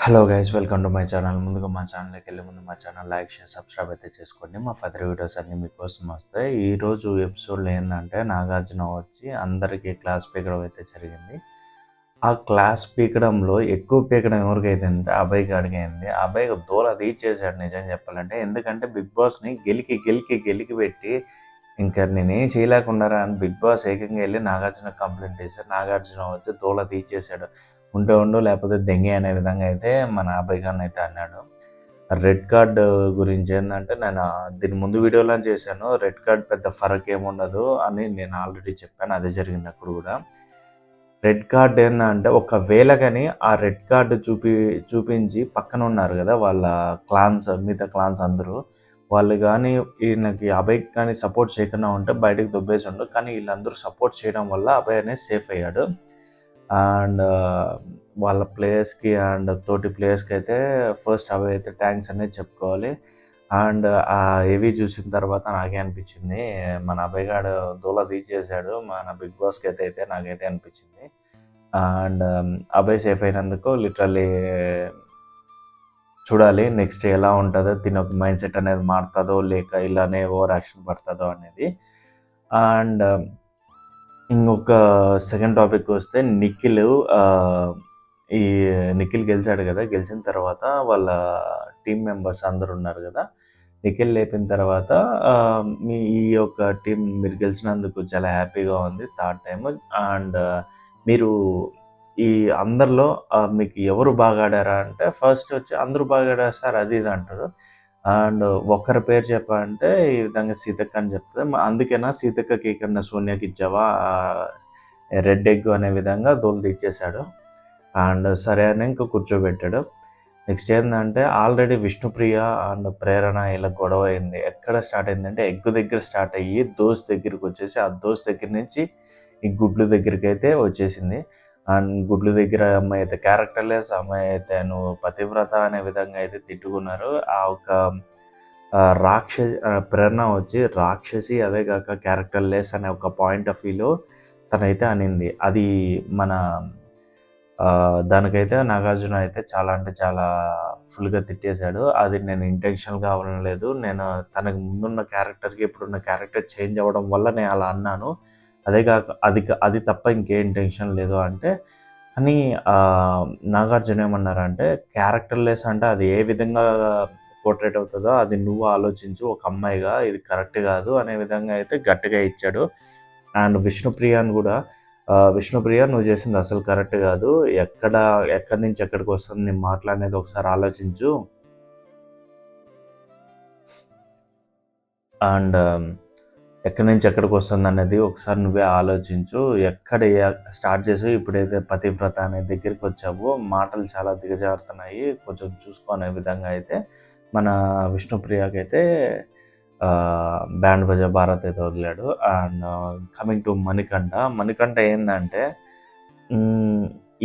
Hello guys, welcome to my channel. ముందుగా మా ఛానల్కి వెళ్ళే ముందు మా ఛానల్ లైక్ షేర్ సబ్స్క్రైబ్ అయితే చేసుకోండి. మా ఫర్దర్ వీడియోస్ అన్నీ మీకోసం వస్తాయి. ఈరోజు ఎపిసోడ్లో ఏంటంటే నాగార్జున వచ్చి అందరికీ క్లాస్ పీకడం అయితే జరిగింది. ఆ క్లాస్ పీకడంలో ఎక్కువ పీకడం ఎవరికైతే అంటే అభయ్కి అడిగైంది. అభయ్ దూల తీసేసాడు నిజం చెప్పాలంటే. ఎందుకంటే బిగ్ బాస్ని గెలికి పెట్టి ఇంకా నేనేం చేయలేకుండా అని బిగ్ బాస్ ఏకంగా వెళ్ళి నాగార్జున కంప్లైంట్ చేశారు. నాగార్జున వచ్చి దూల తీసేసాడు. ఉండు లేకపోతే దెంగే అనే విధంగా అయితే మన అభయ్ ఖాన్ అయితే అన్నాడు. రెడ్ కార్డ్ గురించి ఏంటంటే నేను దీని ముందు వీడియోలో చేశాను. రెడ్ కార్డ్ పెద్ద ఫరక్ ఏముండదు అని నేను ఆల్రెడీ చెప్పాను. అదే జరిగింది అప్పుడు కూడా. రెడ్ కార్డ్ ఏంటంటే ఒకవేళ కానీ ఆ రెడ్ కార్డు చూపించి పక్కన ఉన్నారు కదా వాళ్ళ క్లాన్స్, మిగతా క్లాన్స్ అందరూ, వాళ్ళు కానీ ఈయనకి అభయ్కి కానీ సపోర్ట్ చేయకుండా ఉంటే బయటకు దొబ్బేసి ఉండు. కానీ వీళ్ళందరూ సపోర్ట్ చేయడం వల్ల అభయ్ అనేది సేఫ్ అయ్యాడు. అండ్ వాళ్ళ ప్లేయర్స్కి అండ్ తోటి ప్లేయర్స్కి అయితే ఫస్ట్ అభయ్ అయితే థ్యాంక్స్ అనేది చెప్పుకోవాలి. అండ్ ఆ ఏవి చూసిన తర్వాత నాకే అనిపించింది, మన అభయ్ గాడు దూల తీసేసాడు మన బిగ్ బాస్కి అయితే నాకైతే అనిపించింది. అండ్ అభయ్ సేఫ్ అయినందుకు లిటరల్లీ చూడాలి నెక్స్ట్ ఎలా ఉంటుందో, దీని ఒక మైండ్ సెట్ అనేది మారుతుందో లేక ఇలానే ఓవర్ యాక్షన్ పడుతుందో అనేది. అండ్ ఇంకొక సెకండ్ టాపిక్ వస్తే ఈ నిఖిల్ గెలిచాడు కదా. గెలిచిన తర్వాత వాళ్ళ టీం మెంబర్స్ అందరు ఉన్నారు కదా. నిఖిల్ లేపిన తర్వాత ఈ యొక్క టీం మీరు గెలిచినందుకు చాలా హ్యాపీగా ఉంది, థర్డ్ టైం. అండ్ మీరు ఈ అందరిలో మీకు ఎవరు బాగా ఆడారా అంటే ఫస్ట్ వచ్చి అందరూ బాగా ఆడారు సార్ అది ఇది అంటారు. అండ్ ఒక్కరి పేరు చెప్పాలంటే ఈ విధంగా సీతక్క అని చెప్తుంది. అందుకేనా సీతక్కకి కన్నా సోనియాకి ఇచ్చావా రెడ్ ఎగ్ అనే విధంగా దోలు తెచ్చేశాడు. అండ్ సరే అని ఇంకా కూర్చోబెట్టాడు. నెక్స్ట్ ఏంటంటే ఆల్రెడీ విష్ణుప్రియ అండ్ ప్రేరణ ఇలా గొడవ అయింది. ఎక్కడ స్టార్ట్ అయిందంటే ఎగ్ దగ్గర స్టార్ట్ అయ్యి దోస్ దగ్గరికి వచ్చేసి ఆ దోస్ దగ్గర నుంచి ఈ గుడ్లు దగ్గరికి అయితే వచ్చేసింది. అండ్ గుడ్లు దగ్గర అమ్మాయి అయితే క్యారెక్టర్లెస్, అమ్మాయి అయితే నువ్వు పతివ్రత అనే విధంగా అయితే తిట్టుకున్నారు. ఆ ఒక రాక్షసి ప్రేరణ వచ్చి రాక్షసి, అదే కాక క్యారెక్టర్లెస్ అనే ఒక పాయింట్ ఆఫ్ వ్యూలో తనైతే అనింది. అది మన దానికైతే నాగార్జున అయితే చాలా అంటే చాలా ఫుల్గా తిట్టేశాడు. అది నేను ఇంటెన్షన్గా అవ్వడం లేదు, నేను తనకు ముందున్న క్యారెక్టర్కి ఇప్పుడున్న క్యారెక్టర్ చేంజ్ అవ్వడం వల్ల నేను అలా అన్నాను, అదే కాక అది తప్ప ఇంకే ఇంటెన్షన్ లేదు అంటే. కానీ నాగార్జున ఏమన్నారంటే క్యారెక్టర్లెస్ అంటే అది ఏ విధంగా పోర్ట్రేట్ అవుతుందో అది నువ్వు ఆలోచించు, ఒక అమ్మాయిగా ఇది కరెక్ట్ కాదు అనే విధంగా అయితే గట్టిగా ఇచ్చాడు. అండ్ విష్ణుప్రియాని కూడా, విష్ణుప్రియ నువ్వు చేసింది అసలు కరెక్ట్ కాదు, ఎక్కడి నుంచి ఎక్కడికి వస్తుంది నీ మాట్లాడేది ఒకసారి ఆలోచించు. అండ్ ఎక్కడి నుంచి ఎక్కడికి వస్తుంది అనేది ఒకసారి నువ్వే ఆలోచించు. ఎక్కడ స్టార్ట్ చేసావు, ఇప్పుడైతే పతివ్రత అనే దగ్గరికి వచ్చావు, మాటలు చాలా దిగజారుతున్నాయి, కొంచెం చూసుకునే విధంగా అయితే మన విష్ణుప్రియకి అయితే బ్యాండ్ బజా భారత్ అయితే వదిలాడు. అండ్ కమింగ్ టు మణికంఠ ఏంటంటే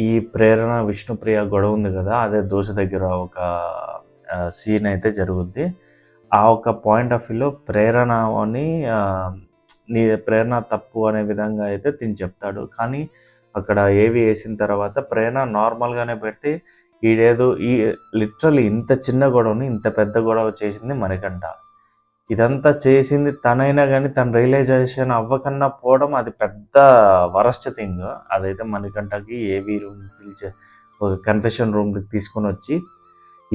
ఈ ప్రేరణ విష్ణుప్రియ గొడవ ఉంది కదా, అదే దోశ దగ్గర ఒక సీన్ అయితే జరుగుద్ది. ఆ ఒక పాయింట్ ఆఫ్ వ్యూలో ప్రేరణని నీ ప్రేరణ తప్పు అనే విధంగా అయితే తిని చెప్తాడు. కానీ అక్కడ ఏవి వేసిన తర్వాత ప్రేరణ నార్మల్గానే పెడితే ఈడేదో లిటరల్లీ ఇంత చిన్న గొడవని ఇంత పెద్ద గొడవ చేసింది మణికంఠ. ఇదంతా చేసింది తనైనా కానీ తన రియలైజేషన్ అవ్వకన్నా పోవడం అది పెద్ద వరస్ట్ థింగ్. అదైతే మణికంఠకి ఏవి రూమ్ పిలిచే ఒక కన్ఫెషన్ రూమ్కి తీసుకొని వచ్చి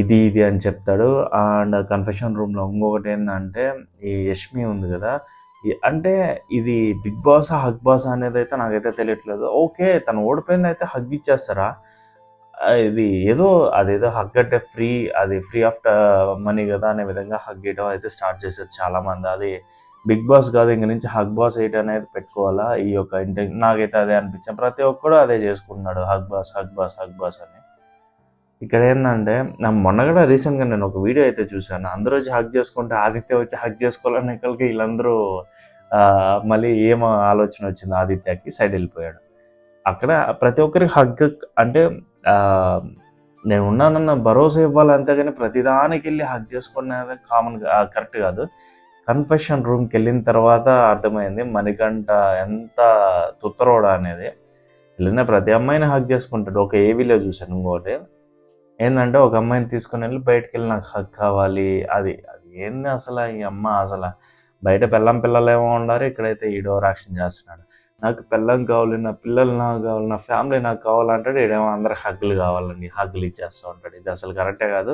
ఇది అని చెప్తాడు. అండ్ కన్ఫెషన్ రూమ్లో ఇంకొకటి ఏంటంటే ఈ యష్మి ఉంది కదా, అంటే ఇది బిగ్ బాస్ హగ్ బాస్ అనేది అయితే నాకైతే తెలియట్లేదు. ఓకే తను ఓడిపోయింది అయితే హగ్ ఇచ్చేస్తారా, ఇది అదేదో హగ్ అంటే ఫ్రీ ఆఫ్ మనీ కదా అనే విధంగా హగ్ వేయడం అయితే స్టార్ట్ చేశారు చాలామంది. అది బిగ్ బాస్ కాదు, ఇంక నుంచి హగ్ బాస్ ఎయిట్ అనేది పెట్టుకోవాలా ఈ యొక్క నాకైతే అదే అనిపించింది. ప్రతి ఒక్కడు అదే చేసుకుంటున్నాడు, హగ్ బాస్ అని. ఇక్కడ ఏంటంటే మొన్న కూడా రీసెంట్గా నేను ఒక వీడియో అయితే చూశాను, అందరూ వచ్చి హగ్ చేసుకుంటే ఆదిత్య వచ్చి హగ్ చేసుకోవాలనే కలిగి వీళ్ళందరూ మళ్ళీ ఏమో ఆలోచన వచ్చింది ఆదిత్యకి, సైడ్ వెళ్ళిపోయాడు. అక్కడ ప్రతి ఒక్కరికి హగ్ అంటే నేను ఉన్నానన్న భరోసా ఇవ్వాలి, అంతేగాని ప్రతిదానికి వెళ్ళి హగ్ చేసుకునేది కరెక్ట్ కాదు. కన్ఫెషన్ రూమ్కి వెళ్ళిన తర్వాత అర్థమైంది మణికంఠ ఎంత తుత్తరోడా అనేది. వెళ్ళిన ప్రతి అమ్మాయిని హగ్ చేసుకుంటాడు. ఒక ఏవీలో చూశాను. ఇంకోటి ఏందంటే ఒక అమ్మాయిని తీసుకొని వెళ్ళి బయటికెళ్ళి నాకు హగ్ కావాలి. అది అది ఏంది అసల ఈ అమ్మ అసల. బయట పెళ్ళాం పిల్లలేమో ఉండారు. ఇక్కడైతే ఈ ఓవర్ యాక్షన్ చేస్తున్నాడు. నాకు పెళ్ళాం కావాలి, నా పిల్లలు నాకు కావాలి, నా ఫ్యామిలీ నాకు కావాలంటాడు. ఈడేమో అందరికి హగ్గులు కావాలండి. హగ్గులు ఇచ్చేస్తూ ఉంటాడు. ఇది అసలు కరెక్టే కాదు.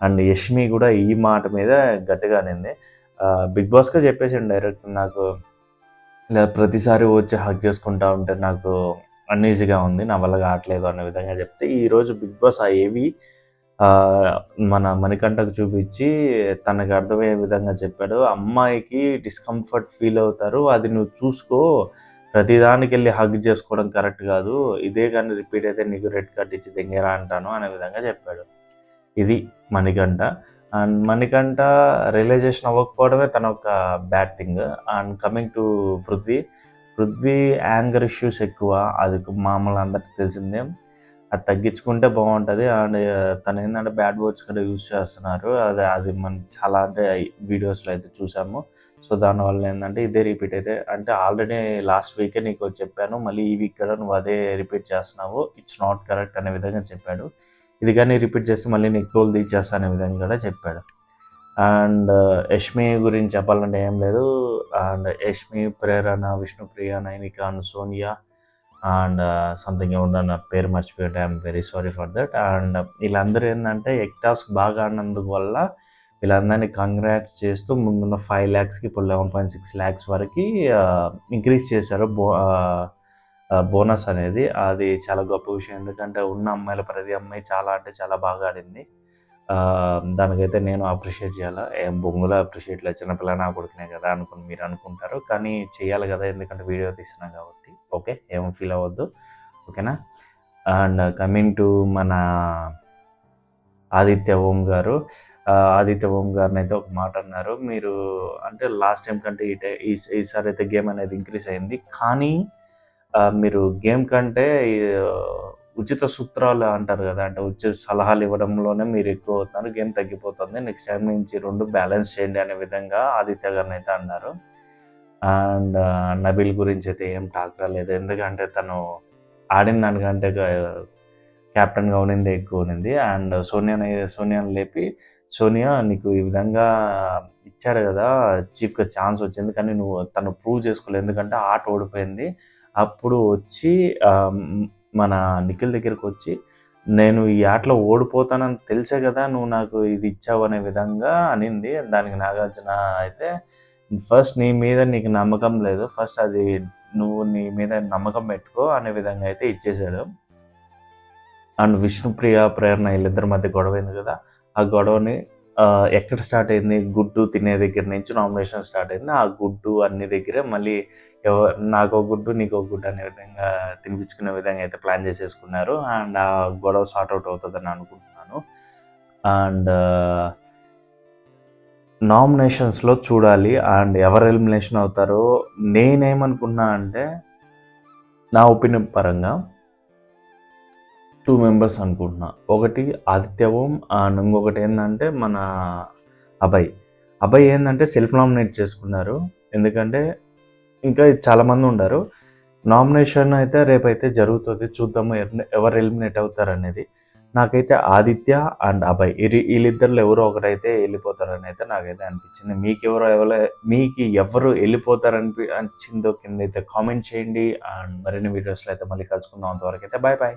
అండ్ యష్మి కూడా ఈ మాట మీద గట్టిగా అనింది. బిగ్ బాస్‌కే చెప్పేసాడు డైరెక్ట్ నాకు ఇలా ప్రతిసారి వచ్చి హగ్ చేసుకుంటా ఉంటే నాకు అన్‌ఈజీగా ఉంది. నా వల్ల కావట్లేదు అనే విధంగా చెప్తే, ఈరోజు బిగ్ బాస్ ఆ ఏవి మన మణికంఠకు చూపించి తనకు అర్థమయ్యే విధంగా చెప్పాడు. అమ్మాయికి డిస్కంఫర్ట్ ఫీల్ అవుతారు. అది నువ్వు చూసుకో. ప్రతిదానికెళ్ళి హగ్ చేసుకోవడం కరెక్ట్ కాదు. ఇదే కానీ రిపీట్ అయితే నీకు రెడ్ కార్డ్ ఇచ్చి దెంగేరా అంటాను అనే విధంగా చెప్పాడు. ఇది మణికంఠ. అండ్ మణికంఠ రియలైజేషన్ అవ్వకపోవడమే తన ఒక bad thing. And coming to Prithvi anger issues ఎక్కువ. అది మామూలు అందరికీ తెలిసిందే. అది తగ్గించుకుంటే బాగుంటుంది. అండ్ తను ఏంటంటే బ్యాడ్ వర్డ్స్ కూడా యూజ్ చేస్తున్నారు. అది మనం చాలా అంటే వీడియోస్లో అయితే చూసాము. సో దానివల్ల ఏంటంటే ఇదే రిపీట్ అయితే అంటే ఆల్రెడీ లాస్ట్ వీకే నీకు చెప్పాను, మళ్ళీ ఈ వీక్ కూడా నువ్వు అదే రిపీట్ చేస్తున్నావు, ఇట్స్ నాట్ కరెక్ట్ అనే విధంగా చెప్పాడు. ఇది కానీ రిపీట్ చేస్తే మళ్ళీ నీకు తోలు తీసేస్తా అనే విధంగా కూడా చెప్పాడు. అండ్ యష్మి గురించి చెప్పాలంటే ఏం లేదు. And Yashmi, Prerana, Vishnupriya, Nainika and Sonia and something ఏమన్నా నా పేరు మర్చిపోయింటే I'm very sorry for that. And వీళ్ళందరూ ఏంటంటే టాస్క్ బాగా ఆడినందుకు వల్ల వీళ్ళందరినీ కంగ్రాట్స్ చేస్తూ ముందున్న 5 lakhsకి ఇప్పుడు 11.6 lakhs వరకు ఇంక్రీజ్ చేశారు బోనస్ అనేది. అది చాలా గొప్ప విషయం. ఎందుకంటే ఉన్న అమ్మాయిల ప్రతి అమ్మాయి చాలా అంటే చాలా బాగా ఆడింది. దానికైతే నేను అప్రిషియేట్ చేయాలి. ఏం బొంగులో అప్రిషియేట్ లేదు, చిన్నపిల్ల నా కొడుకునే కదా అనుకుని మీరు అనుకుంటారు, కానీ చేయాలి కదా, ఎందుకంటే వీడియో తీస్తున్నాం కాబట్టి. ఓకే, ఏమో ఫీల్ అవ్వద్దు, ఓకేనా. అండ్ కమింగ్ టు మన ఆదిత్య ఓం గారు. ఆదిత్య ఓం గారిని అయితే ఒక మాట అన్నారు. మీరు అంటే లాస్ట్ టైం కంటే ఈసారి అయితే గేమ్ అనేది ఇంక్రీజ్ అయింది, కానీ మీరు గేమ్ కంటే ఉచిత సూత్రాలు అంటారు కదా, అంటే ఉచిత సలహాలు ఇవ్వడంలోనే మీరు ఎక్కువ అవుతున్నారు, గేమ్ తగ్గిపోతుంది, నెక్స్ట్ టైం నుంచి 2 బ్యాలెన్స్ చేయండి అనే విధంగా ఆదిత్య గారిని అయితే అన్నారు. అండ్ నబీల్ గురించి అయితే ఏం టాక్ రాలేదు, ఎందుకంటే తను ఆడిన దానికంటే క్యాప్టెన్గా ఉన్నిందే ఎక్కువ ఉన్నింది. అండ్ సోనియాని లేపి, సోనియా నీకు ఈ విధంగా ఇచ్చారు కదా చీఫ్గా ఛాన్స్ వచ్చింది, కానీ తను ప్రూవ్ చేసుకోలేదు, ఎందుకంటే ఆట ఓడిపోయింది. అప్పుడు వచ్చి మన నిఖిల్ దగ్గరికి వచ్చి, నేను ఈ ఆటలో ఓడిపోతానని తెలిసే కదా నువ్వు నాకు ఇది ఇచ్చావు అనే విధంగా అనింది. దానికి నాగార్జున అయితే ఫస్ట్ నీ మీద నీకు నమ్మకం లేదు, ఫస్ట్ అది నువ్వు నీ మీద నమ్మకం పెట్టుకో అనే విధంగా అయితే ఇచ్చేసాడు. అండ్ విష్ణుప్రియ, ప్రేరణ వీళ్ళిద్దరి మధ్య గొడవ అయింది కదా, ఆ గొడవని ఎక్కడ స్టార్ట్ అయింది, గుడ్డు తినే దగ్గర నుంచి నామినేషన్ స్టార్ట్ అయింది. ఆ గుడ్డు అన్ని దగ్గరే మళ్ళీ నాకో గుడ్డు నీకో గుడ్డు అనే విధంగా తినిపించుకునే విధంగా అయితే ప్లాన్ చేసేసుకున్నారు. అండ్ ఆ గొడవ సార్ట్అవుట్ అవుతుందని అనుకుంటున్నాను. అండ్ నామినేషన్స్లో చూడాలి అండ్ ఎవరు ఎలిమినేషన్ అవుతారో. నేనేమనుకున్నా అంటే నా ఒపీనియన్ పరంగా 2 members అనుకుంటున్నా. ఒకటి ఆదిత్య ఓం అండ్ ఇంకొకటి ఏంటంటే మన అభయ్ ఏంటంటే సెల్ఫ్ నామినేట్ చేసుకున్నారు, ఎందుకంటే ఇంకా చాలామంది ఉన్నారు. నామినేషన్ అయితే రేపైతే జరుగుతుంది, చూద్దాము ఎవరు ఎలిమినేట్ అవుతారు అనేది. నాకైతే ఆదిత్య అండ్ అభయ్ వీళ్ళిద్దరిలో ఎవరో ఒకటైతే వెళ్ళిపోతారని అయితే నాకైతే అనిపించింది. మీకు ఎవరు వెళ్ళిపోతారనిపించిందో కింద అయితే కామెంట్ చేయండి. అండ్ మరిన్ని వీడియోస్లో అయితే మళ్ళీ కలుసుకుందాం. అంతవరకు అయితే బాయ్.